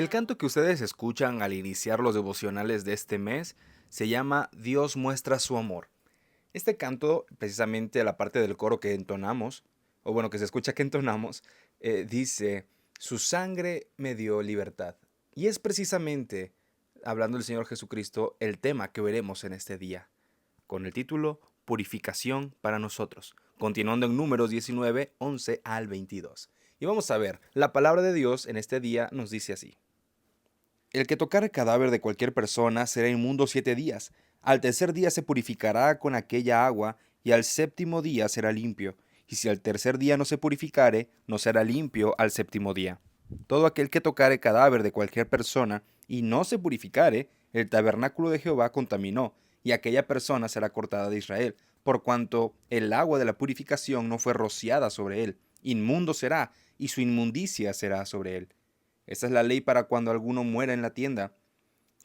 El canto que ustedes escuchan al iniciar los devocionales de este mes se llama Dios muestra su amor. Este canto, precisamente la parte del coro que entonamos, o bueno, que se escucha que entonamos, dice, su sangre me dio libertad. Y es precisamente, hablando del Señor Jesucristo, el tema que veremos en este día, con el título Purificación para nosotros, continuando en Números 19, 11 al 22. Y vamos a ver, la palabra de Dios en este día nos dice así. El que tocare cadáver de cualquier persona será inmundo 7 días. Al tercer día se purificará con aquella agua, y al séptimo día será limpio. Y si al tercer día no se purificare, no será limpio al séptimo día. Todo aquel que tocare cadáver de cualquier persona y no se purificare, el tabernáculo de Jehová contaminó, y aquella persona será cortada de Israel, por cuanto el agua de la purificación no fue rociada sobre él. Inmundo será, y su inmundicia será sobre él. Esta es la ley para cuando alguno muera en la tienda.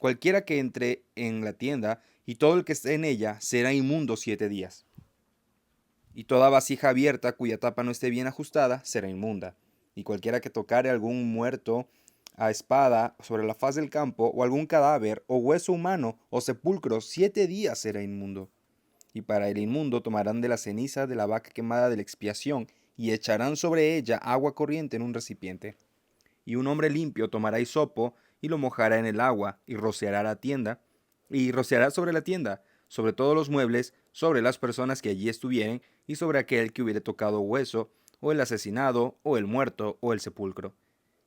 Cualquiera que entre en la tienda y todo el que esté en ella será inmundo 7 días. Y toda vasija abierta cuya tapa no esté bien ajustada será inmunda. Y cualquiera que tocare algún muerto a espada sobre la faz del campo, o algún cadáver, o hueso humano, o sepulcro, 7 días será inmundo. Y para el inmundo tomarán de la ceniza de la vaca quemada de la expiación, y echarán sobre ella agua corriente en un recipiente. Y un hombre limpio tomará hisopo y lo mojará en el agua y rociará la tienda, y rociará sobre la tienda, sobre todos los muebles, sobre las personas que allí estuvieren, y sobre aquel que hubiere tocado hueso, o el asesinado, o el muerto, o el sepulcro.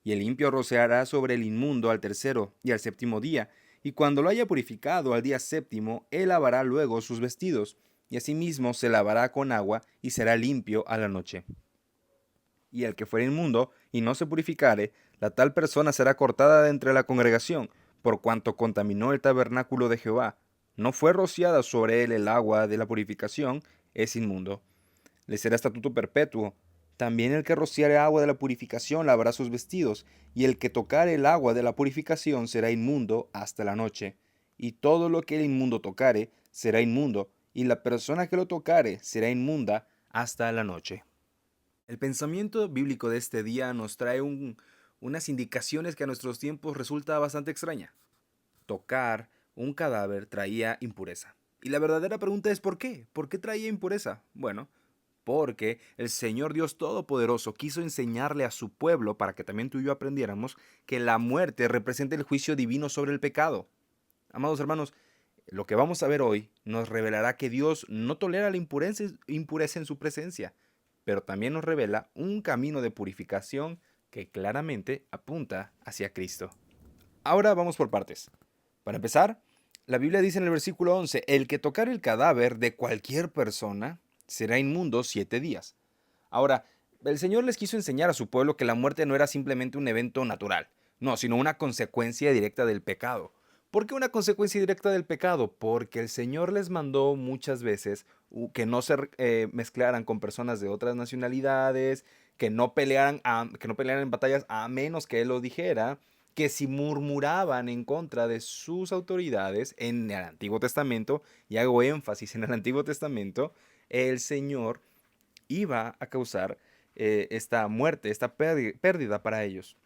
Y el limpio rociará sobre el inmundo al tercero y al séptimo día, y cuando lo haya purificado al día séptimo, él lavará luego sus vestidos, y asimismo se lavará con agua, y será limpio a la noche. Y el que fuere inmundo y no se purificare, la tal persona será cortada de entre la congregación, por cuanto contaminó el tabernáculo de Jehová. No fue rociada sobre él el agua de la purificación, es inmundo. Le será estatuto perpetuo. También el que rociare agua de la purificación lavará sus vestidos, y el que tocare el agua de la purificación será inmundo hasta la noche. Y todo lo que el inmundo tocare será inmundo, y la persona que lo tocare será inmunda hasta la noche. El pensamiento bíblico de este día nos trae unas indicaciones que a nuestros tiempos resulta bastante extraña. Tocar un cadáver traía impureza. Y la verdadera pregunta es ¿por qué? ¿Por qué traía impureza? Bueno, porque el Señor Dios Todopoderoso quiso enseñarle a su pueblo, para que también tú y yo aprendiéramos, que la muerte representa el juicio divino sobre el pecado. Amados hermanos, lo que vamos a ver hoy nos revelará que Dios no tolera la impureza en su presencia, pero también nos revela un camino de purificación que claramente apunta hacia Cristo. Ahora vamos por partes. Para empezar, la Biblia dice en el versículo 11, el que tocar el cadáver de cualquier persona será inmundo 7 días. Ahora, el Señor les quiso enseñar a su pueblo que la muerte no era simplemente un evento natural, no, sino una consecuencia directa del pecado. ¿Por qué una consecuencia directa del pecado? Porque el Señor les mandó muchas veces que no se mezclaran con personas de otras nacionalidades, que no pelearan en batallas a menos que Él lo dijera, que si murmuraban en contra de sus autoridades en el Antiguo Testamento, y hago énfasis en el Antiguo Testamento, el Señor iba a causar esta muerte, esta pérdida para ellos.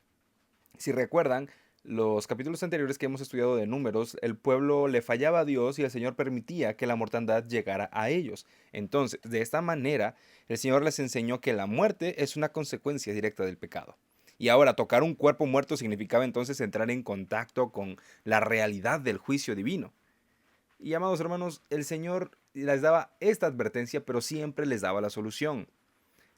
Si recuerdan, los capítulos anteriores que hemos estudiado de números, el pueblo le fallaba a Dios y el Señor permitía que la mortandad llegara a ellos. Entonces, de esta manera, el Señor les enseñó que la muerte es una consecuencia directa del pecado. Y ahora, tocar un cuerpo muerto significaba entonces entrar en contacto con la realidad del juicio divino. Y amados hermanos, el Señor les daba esta advertencia, pero siempre les daba la solución.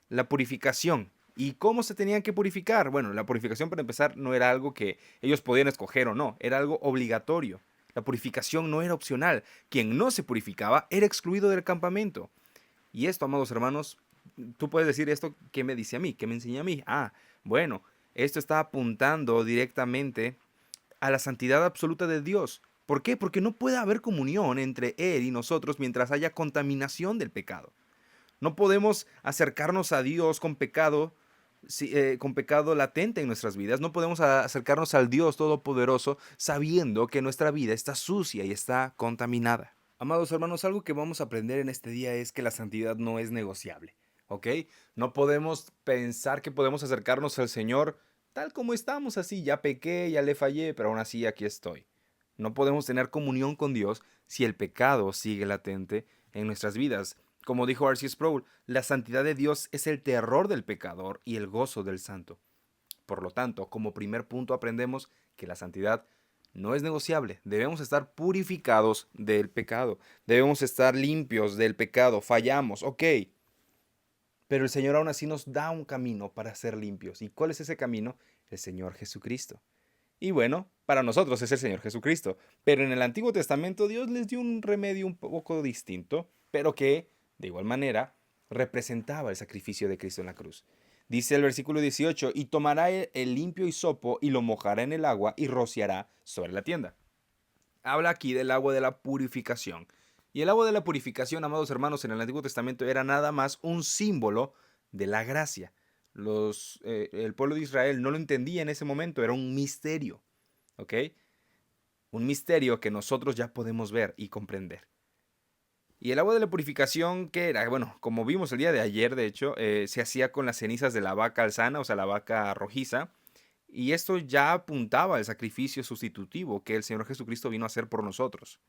La purificación. ¿Y cómo se tenían que purificar? Bueno, la purificación para empezar no era algo que ellos podían escoger o no, era algo obligatorio. La purificación no era opcional. Quien no se purificaba era excluido del campamento. Y esto, amados hermanos, tú puedes decir esto, ¿qué me dice a mí? ¿Qué me enseña a mí? Ah, bueno, esto está apuntando directamente a la santidad absoluta de Dios. ¿Por qué? Porque no puede haber comunión entre Él y nosotros mientras haya contaminación del pecado. No podemos acercarnos a Dios con pecado, con pecado latente en nuestras vidas. No podemos acercarnos al Dios Todopoderoso sabiendo que nuestra vida está sucia y está contaminada. Amados hermanos, algo que vamos a aprender en este día es que la santidad no es negociable, ¿ok? No podemos pensar que podemos acercarnos al Señor tal como estamos así, ya pequé, ya le fallé, pero aún así aquí estoy. No podemos tener comunión con Dios si el pecado sigue latente en nuestras vidas. Como dijo R.C. Sproul, la santidad de Dios es el terror del pecador y el gozo del santo. Por lo tanto, como primer punto aprendemos que la santidad no es negociable. Debemos estar purificados del pecado. Debemos estar limpios del pecado. Fallamos, ok. Pero el Señor aún así nos da un camino para ser limpios. ¿Y cuál es ese camino? El Señor Jesucristo. Y bueno, para nosotros es el Señor Jesucristo. Pero en el Antiguo Testamento Dios les dio un remedio un poco distinto, pero que, de igual manera, representaba el sacrificio de Cristo en la cruz. Dice el versículo 18, y tomará el limpio hisopo y lo mojará en el agua y rociará sobre la tienda. Habla aquí del agua de la purificación. Y el agua de la purificación, amados hermanos, en el Antiguo Testamento era nada más un símbolo de la gracia. El pueblo de Israel no lo entendía en ese momento, era un misterio. ¿Ok? Un misterio que nosotros ya podemos ver y comprender. Y el agua de la purificación, ¿qué era? Bueno, como vimos el día de ayer, de hecho, se hacía con las cenizas de la vaca alzana, o sea, la vaca rojiza. Y esto ya apuntaba al sacrificio sustitutivo que el Señor Jesucristo vino a hacer por nosotros.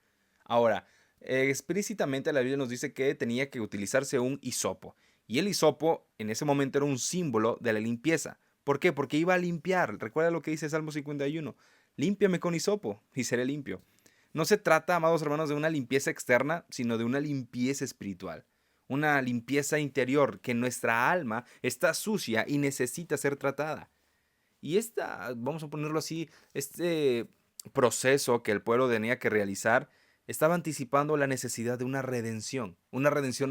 Ahora, explícitamente la Biblia nos dice que tenía que utilizarse un hisopo. Y el hisopo en ese momento era un símbolo de la limpieza. ¿Por qué? Porque iba a limpiar. Recuerda lo que dice Salmo 51. Límpiame con hisopo y seré limpio. No se trata, amados hermanos, de una limpieza externa, sino de una limpieza espiritual. Una limpieza interior, que nuestra alma está sucia y necesita ser tratada. Y vamos a ponerlo así, este proceso que el pueblo tenía que realizar estaba anticipando la necesidad de una redención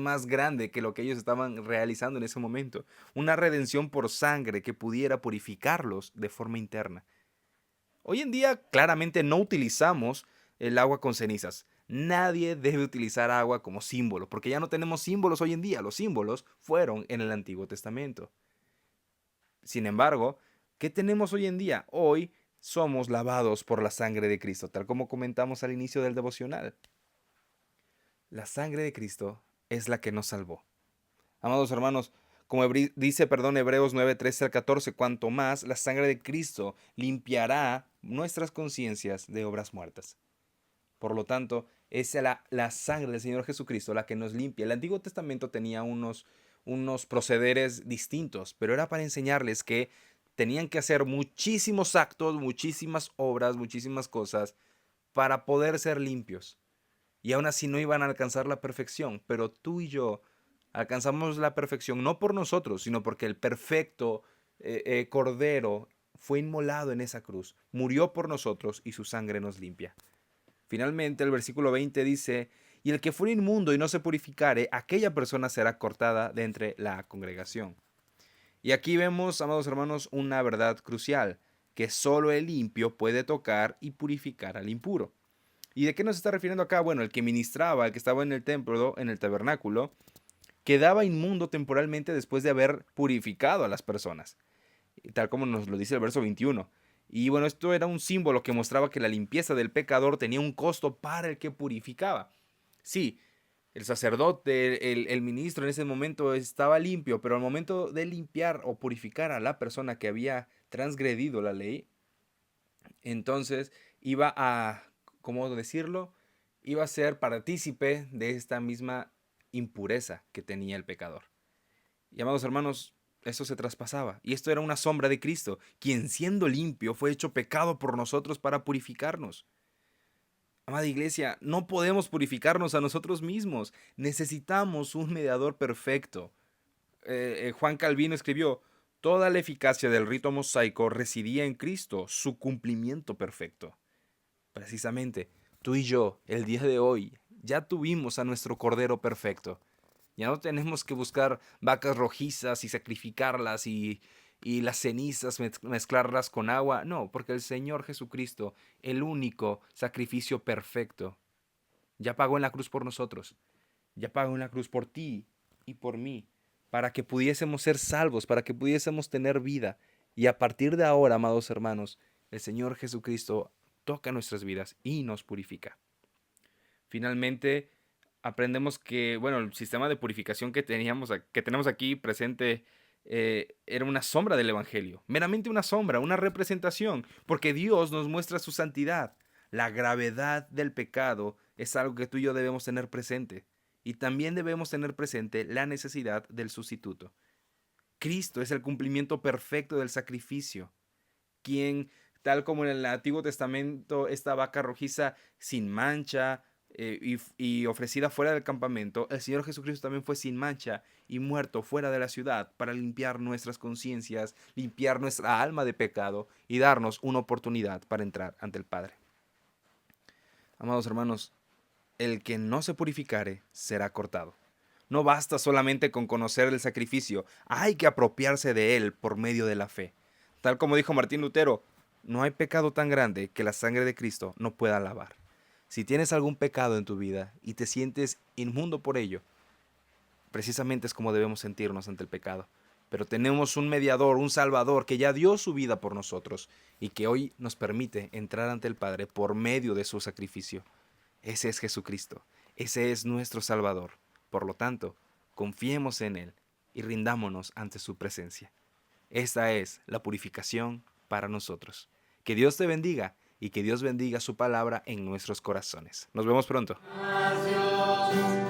más grande que lo que ellos estaban realizando en ese momento, una redención por sangre que pudiera purificarlos de forma interna. Hoy en día claramente no utilizamos el agua con cenizas. Nadie debe utilizar agua como símbolo, porque ya no tenemos símbolos hoy en día, los símbolos fueron en el Antiguo Testamento. Sin embargo, ¿qué tenemos hoy en día? Hoy somos lavados por la sangre de Cristo, tal como comentamos al inicio del devocional. La sangre de Cristo es la que nos salvó. Amados hermanos, como dice, Hebreos 9, 13 al 14, cuanto más la sangre de Cristo limpiará nuestras conciencias de obras muertas. Por lo tanto, es la sangre del Señor Jesucristo la que nos limpia. El Antiguo Testamento tenía unos procederes distintos, pero era para enseñarles que tenían que hacer muchísimos actos, muchísimas obras, muchísimas cosas para poder ser limpios. Y aún así no iban a alcanzar la perfección, pero tú y yo alcanzamos la perfección no por nosotros, sino porque el perfecto Cordero fue inmolado en esa cruz, murió por nosotros y su sangre nos limpia. Finalmente, el versículo 20 dice, y el que fuere inmundo y no se purificare, aquella persona será cortada de entre la congregación. Y aquí vemos, amados hermanos, una verdad crucial, que solo el limpio puede tocar y purificar al impuro. ¿Y de qué nos está refiriendo acá? Bueno, el que ministraba, el que estaba en el templo, en el tabernáculo, quedaba inmundo temporalmente después de haber purificado a las personas, tal como nos lo dice el verso 21. Y bueno, esto era un símbolo que mostraba que la limpieza del pecador tenía un costo para el que purificaba. Sí, el sacerdote, el ministro en ese momento estaba limpio, pero al momento de limpiar o purificar a la persona que había transgredido la ley, entonces iba a, ¿cómo decirlo? Iba a ser partícipe de esta misma impureza que tenía el pecador. Y amados hermanos, eso se traspasaba. Y esto era una sombra de Cristo, quien siendo limpio fue hecho pecado por nosotros para purificarnos. Amada iglesia, no podemos purificarnos a nosotros mismos. Necesitamos un mediador perfecto. Juan Calvino escribió, toda la eficacia del rito mosaico residía en Cristo, su cumplimiento perfecto. Precisamente, tú y yo, el día de hoy, ya tuvimos a nuestro Cordero perfecto. Ya no tenemos que buscar vacas rojizas y sacrificarlas y las cenizas mezclarlas con agua. No, porque el Señor Jesucristo, el único sacrificio perfecto, ya pagó en la cruz por nosotros. Ya pagó en la cruz por ti y por mí, para que pudiésemos ser salvos, para que pudiésemos tener vida. Y a partir de ahora, amados hermanos, el Señor Jesucristo toca nuestras vidas y nos purifica. Finalmente, aprendemos que, bueno, el sistema de purificación que tenemos aquí presente era una sombra del Evangelio, meramente una sombra, una representación, porque Dios nos muestra su santidad. La gravedad del pecado es algo que tú y yo debemos tener presente. Y también debemos tener presente la necesidad del sustituto. Cristo es el cumplimiento perfecto del sacrificio, quien, tal como en el Antiguo Testamento, esta vaca rojiza sin mancha y ofrecida fuera del campamento, el Señor Jesucristo también fue sin mancha y muerto fuera de la ciudad para limpiar nuestras conciencias, limpiar nuestra alma de pecado y darnos una oportunidad para entrar ante el Padre. Amados hermanos, el que no se purificare será cortado. No basta solamente con conocer el sacrificio, hay que apropiarse de él por medio de la fe. Tal como dijo Martín Lutero, no hay pecado tan grande que la sangre de Cristo no pueda lavar. Si tienes algún pecado en tu vida y te sientes inmundo por ello, precisamente es como debemos sentirnos ante el pecado. Pero tenemos un mediador, un salvador que ya dio su vida por nosotros y que hoy nos permite entrar ante el Padre por medio de su sacrificio. Ese es Jesucristo, ese es nuestro Salvador. Por lo tanto, confiemos en Él y rindámonos ante su presencia. Esta es la purificación para nosotros. Que Dios te bendiga y que Dios bendiga su palabra en nuestros corazones. Nos vemos pronto. Adiós.